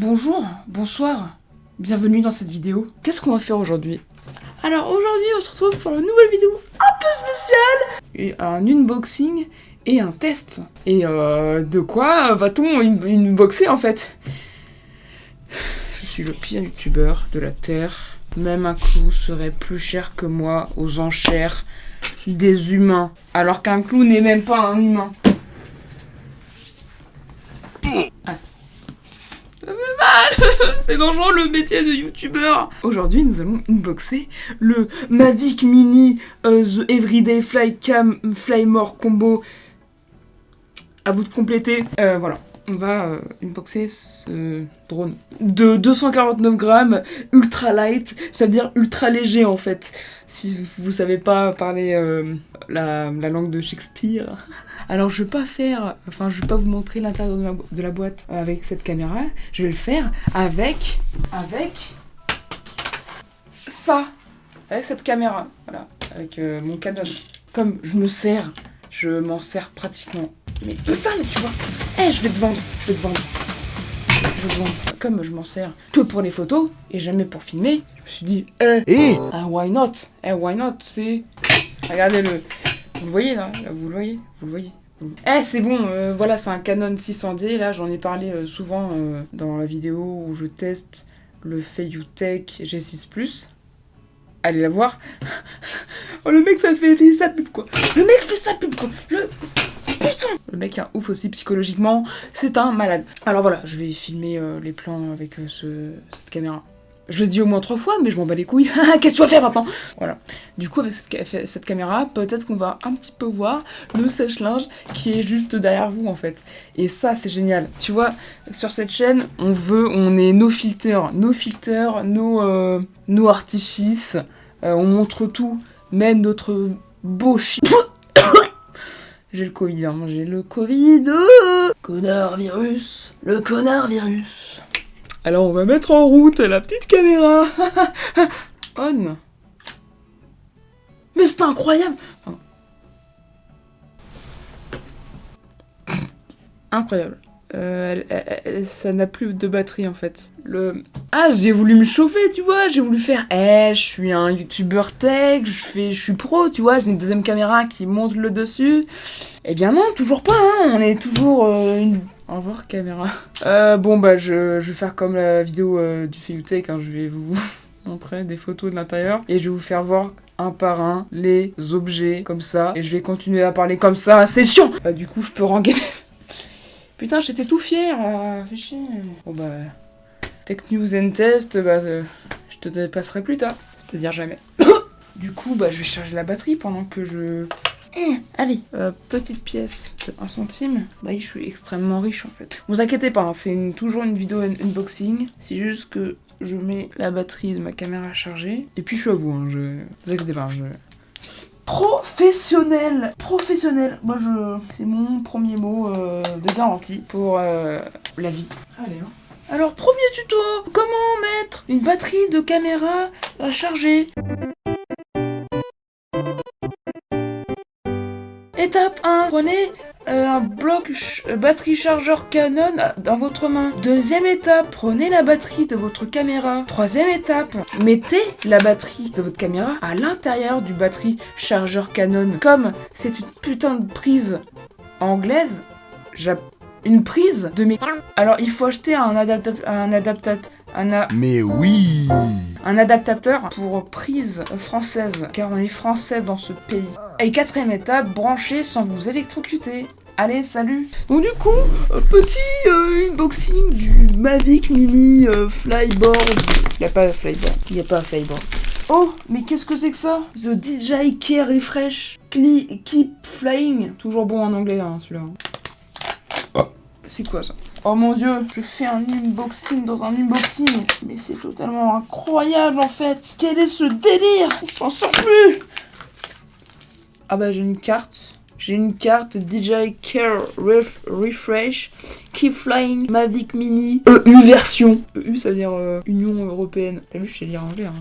Bonjour, bonsoir, bienvenue dans cette vidéo. Qu'est-ce qu'on va faire aujourd'hui? Alors aujourd'hui on se retrouve pour une nouvelle vidéo un peu spéciale, et un unboxing et un test. Et de quoi va-t-on unboxer en fait? Je suis le pire youtubeur de la terre. Même un clou serait plus cher que moi aux enchères des humains. Alors qu'un clou n'est même pas un humain. Ah. Ça fait mal. C'est dangereux le métier de youtubeur. Aujourd'hui nous allons unboxer le Mavic Mini The Everyday Fly More Combo. À vous de compléter. Voilà. On va unboxer ce drone de 249 grammes, ultra light, ça veut dire ultra léger en fait. Si vous savez pas parler la langue de Shakespeare. Alors je vais pas vous montrer l'intérieur de la boîte avec cette caméra. Je vais le faire avec ça, avec cette caméra, voilà, avec mon Canon. Comme je m'en sers pratiquement. Mais putain, mais tu vois, je vais te vendre. Comme je m'en sers que pour les photos et jamais pour filmer, je me suis dit, why not? Why not? C'est, regardez-le, vous le voyez là, vous le voyez. C'est bon, voilà, c'est un Canon 600D, là j'en ai parlé souvent dans la vidéo où je teste le Feiyutech G6 Plus. Allez la voir. Oh, le mec ça fait sa pub quoi. Le mec est un ouf aussi psychologiquement, c'est un malade. Alors voilà, je vais filmer les plans avec cette caméra. Je l'ai dit au moins 3 fois, mais je m'en bats les couilles. Qu'est-ce que tu vas faire maintenant? Voilà. Du coup, avec cette caméra, peut-être qu'on va un petit peu voir le sèche-linge qui est juste derrière vous, en fait. Et ça, c'est génial. Tu vois, sur cette chaîne, on est no filter, no artifice. On montre tout, même notre beau shit. J'ai le Covid, hein, Connard virus, le connard virus. Alors on va mettre en route la petite caméra. On. Mais c'est incroyable. Incroyable. Ça n'a plus de batterie en fait. J'ai voulu me chauffer, tu vois, j'ai voulu faire. Je suis un youtubeur tech, je suis pro, tu vois, j'ai une deuxième caméra qui monte le dessus. Eh bien non, toujours pas, hein, on est toujours Au revoir caméra. Je vais faire comme la vidéo du Feiyutech, hein, je vais vous montrer des photos de l'intérieur et je vais vous faire voir un par un les objets comme ça et je vais continuer à parler comme ça, c'est chiant. Du coup je peux ranger. Putain, j'étais tout fier, fais chier. Bon Tech News and Test, je te dépasserai plus tard, c'est-à-dire jamais. Du coup, je vais charger la batterie pendant que je... allez, petite pièce de 1 centime. Je suis extrêmement riche en fait. Vous inquiétez pas, hein, c'est toujours une vidéo unboxing. C'est juste que je mets la batterie de ma caméra à charger. Et puis je suis à vous, hein, vous inquiétez pas, Professionnel. Moi c'est mon premier mot de garantie pour la vie. Allez, hein. Alors premier tuto, comment mettre une batterie de caméra à charger. Étape 1, prenez un bloc batterie chargeur Canon dans votre main. Deuxième étape, prenez la batterie de votre caméra. Troisième étape, mettez la batterie de votre caméra à l'intérieur du batterie chargeur Canon. Comme c'est une putain de prise anglaise, une prise de mes... Alors il faut acheter un adaptateur pour prise française, car on est français dans ce pays. Et quatrième étape, branchez sans vous électrocuter. Allez, salut. Donc du coup, petit unboxing du Mavic Mini Flyboard. Il n'y a pas Flyboard. Oh, mais qu'est-ce que c'est que ça? The DJI Care Refresh Keep Flying. Toujours bon en anglais, hein, celui-là. C'est quoi ça? Oh mon dieu, je fais un unboxing dans un unboxing. Mais c'est totalement incroyable en fait. Quel est ce délire? On s'en sort plus. J'ai une carte. J'ai une carte DJI Care Refresh Keep Flying Mavic Mini EU version. EU ça veut dire Union Européenne. T'as vu, je sais lire anglais, hein.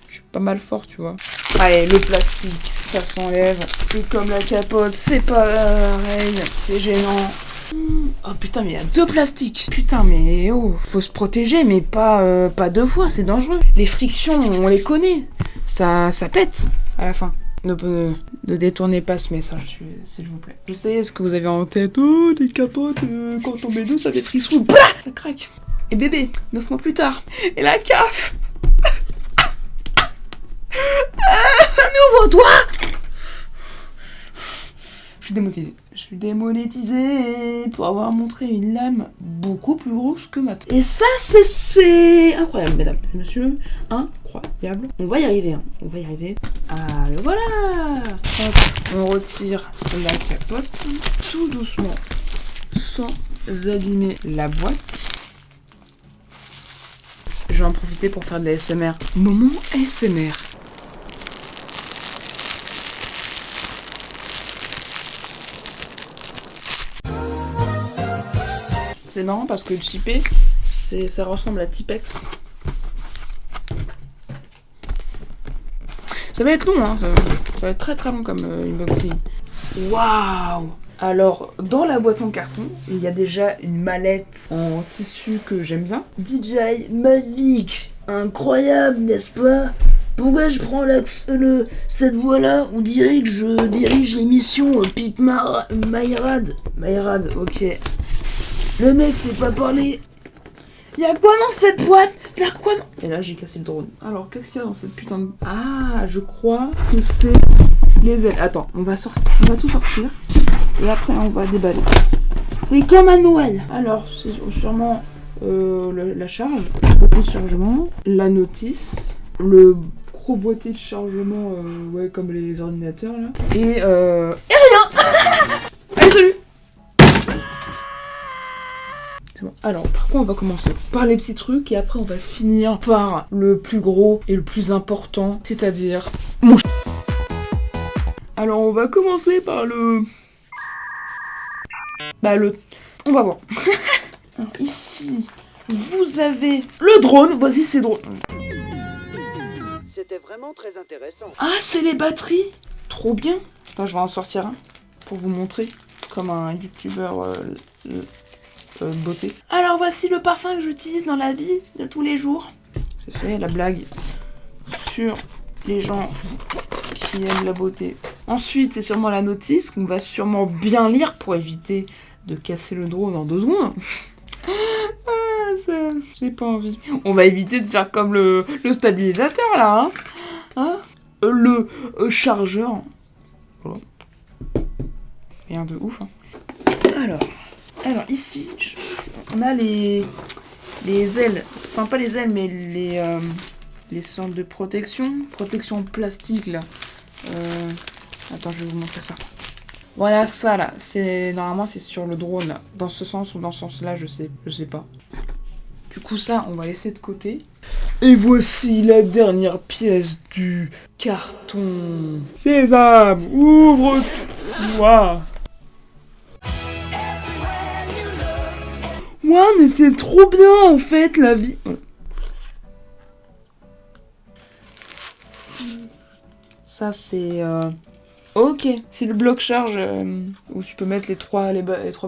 Je suis pas mal fort, tu vois. Allez, le plastique, ça s'enlève. C'est comme la capote, c'est pas pareil. C'est gênant. Oh putain, mais il y a 2 plastiques. Putain, mais oh, faut se protéger, mais pas 2 fois, c'est dangereux. Les frictions, on les connaît. Ça pète à la fin. Ne détournez pas ce message, s'il vous plaît. Je sais ce que vous avez en tête. Oh, les capotes, quand on met d'eau, ça fait frisson. Ça craque. Et bébé, 9 mois plus tard. Et la CAF. Ouvre-toi. Je suis démonétisé pour avoir montré une lame beaucoup plus grosse que ma tête. Et ça, c'est incroyable, mesdames et messieurs. Incroyable. On va y arriver, hein. On va y arriver. Ah, le voilà. Hop, on retire la capote tout doucement, sans abîmer la boîte. Je vais en profiter pour faire de la ASMR. Moment ASMR. C'est marrant parce que le chippé, ça ressemble à Tipex. Ça va être long, hein, ça va être très très long comme unboxing. Waouh! Alors, dans la boîte en carton, il y a déjà une mallette en tissu que j'aime bien. DJI Mavic, incroyable, n'est-ce pas? Pourquoi je prends cette voie-là? On dirait que je dirige l'émission Pip Mayrad. Mayrad, ok. Le mec sait pas parler. Y'a quoi dans cette boîte? Y'a quoi dans... Et là j'ai cassé le drone. Alors qu'est-ce qu'il y a dans cette putain de... Ah, je crois que c'est les ailes. Attends, on va tout sortir. Et après on va déballer. C'est comme à Noël. Alors c'est sûrement la charge, le boîtier de chargement, la notice, le gros boîtier de chargement, ouais, comme les ordinateurs là. Et rien. Allez, salut. Bon. Alors, par contre, on va commencer par les petits trucs et après, on va finir par le plus gros et le plus important, c'est-à-dire mon Alors, on va commencer par le... On va voir. Alors, ici, vous avez le drone. Voici ces drones. C'était vraiment très intéressant. Ah, c'est les batteries. Trop bien. Attends, je vais en sortir un pour vous montrer comme un youtubeur... beauté. Alors voici le parfum que j'utilise dans la vie de tous les jours. C'est fait, la blague sur les gens qui aiment la beauté. Ensuite, c'est sûrement la notice qu'on va sûrement bien lire pour éviter de casser le drone en 2 secondes. Ah, ça, j'ai pas envie. On va éviter de faire comme le stabilisateur là, hein, le chargeur. Voilà. Rien de ouf, hein. Alors ici, on a les ailes, enfin pas les ailes, mais les sortes de protection en plastique là. Attends, je vais vous montrer ça. Voilà ça là, normalement c'est sur le drone, là. Dans ce sens ou dans ce sens là, je sais pas. Du coup ça, on va laisser de côté. Et voici la dernière pièce du carton. Sésame, ouvre-toi. Ouais, mais c'est trop bien en fait la vie. Ça c'est ok, c'est le bloc charge où tu peux mettre les trois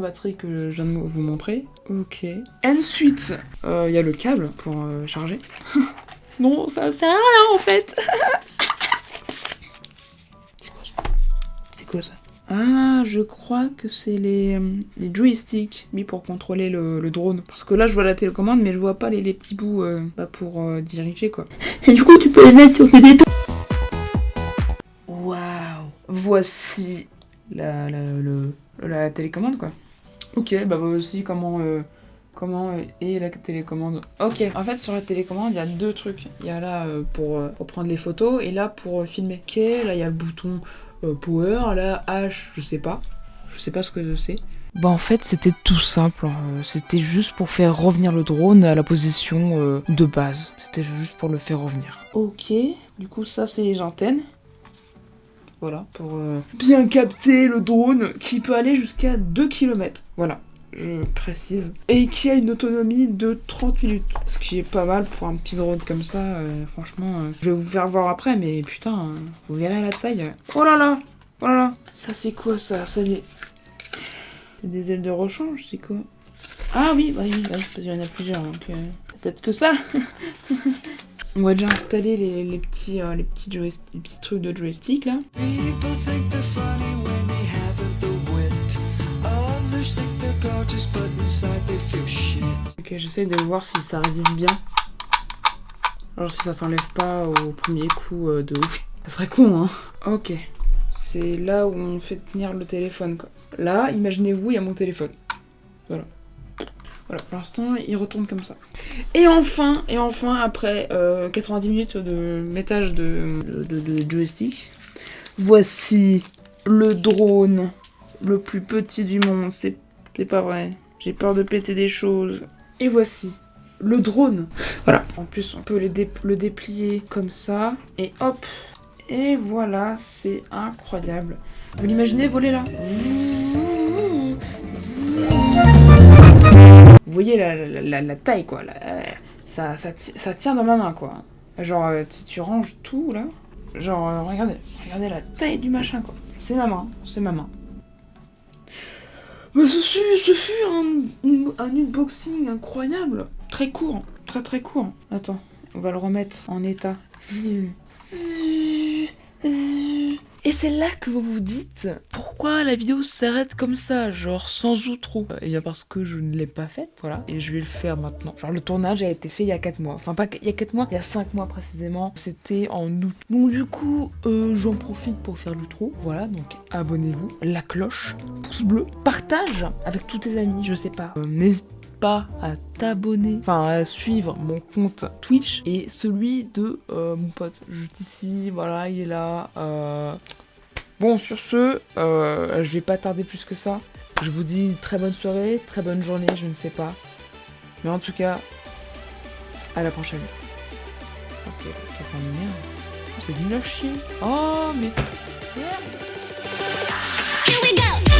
batteries que je viens de vous montrer. Ok. Ensuite, il y a le câble pour charger. Sinon, ça sert à rien en fait. C'est quoi ça? Ah, je crois que c'est les joysticks mis pour contrôler le drone. Parce que là, je vois la télécommande, mais je vois pas les petits bouts pour diriger, quoi. Et du coup, tu peux les mettre sur tes détons. Waouh. Voici la télécommande, quoi. Ok, bah voici comment est la télécommande. Ok, en fait, sur la télécommande, il y a 2 trucs. Il y a là pour prendre les photos et là pour filmer. Ok, là, il y a le bouton... power, là, H, je sais pas ce que c'est. Bah en fait c'était tout simple, c'était juste pour faire revenir le drone à la position de base. C'était juste pour le faire revenir. Ok, du coup ça c'est les antennes. Voilà, pour bien capter le drone qui peut aller jusqu'à 2 km. Voilà, je précise. Et qui a une autonomie de 30 minutes. Ce qui est pas mal pour un petit drone comme ça, franchement. Je vais vous faire voir après, mais putain, vous verrez la taille. Oh là là. Oh là là. Ça c'est quoi ça? C'est des ailes de rechange, c'est quoi? Ah oui, parce qu'il y en a plusieurs, donc ça peut être que ça. On va déjà installer les petits trucs de joystick là. Ok, j'essaie de voir si ça résiste bien. Alors si ça s'enlève pas au premier coup de ouf. Ça serait con, hein. Ok. C'est là où on fait tenir le téléphone, quoi. Là, imaginez-vous, il y a mon téléphone. Voilà. Voilà, pour l'instant, il retourne comme ça. Et enfin, après 90 minutes de mettage de joystick, voici le drone le plus petit du monde. C'est pas vrai. J'ai peur de péter des choses. Et voici le drone. Voilà. En plus, on peut le déplier comme ça. Et hop. Et voilà, c'est incroyable. Vous l'imaginez voler là? Vous voyez la taille, quoi. Ça tient dans ma main, quoi. Genre, si tu ranges tout, là. Genre, regardez la taille du machin, quoi. C'est ma main. Mais ce fut un unboxing incroyable. Très court, très court. Attends, on va le remettre en état. Et c'est là que vous vous dites pourquoi la vidéo s'arrête comme ça, genre sans outro. Et bien parce que je ne l'ai pas faite, voilà, et je vais le faire maintenant. Genre le tournage a été fait il y a 4 mois. Enfin pas il y a 4 mois, il y a 5 mois précisément. C'était en août. Donc du coup, j'en profite pour faire l'outro. Voilà, donc abonnez-vous, la cloche, pouce bleu, partage avec tous tes amis, je sais pas. N'hésite pas à t'abonner, enfin à suivre mon compte Twitch et celui de mon pote juste ici, voilà, il est là. Bon, sur ce, je vais pas tarder plus que ça. Je vous dis très bonne soirée, très bonne journée, je ne sais pas. Mais en tout cas, à la prochaine. Ok, merde. C'est nul à chier. Oh, mais... Merde. Here we go.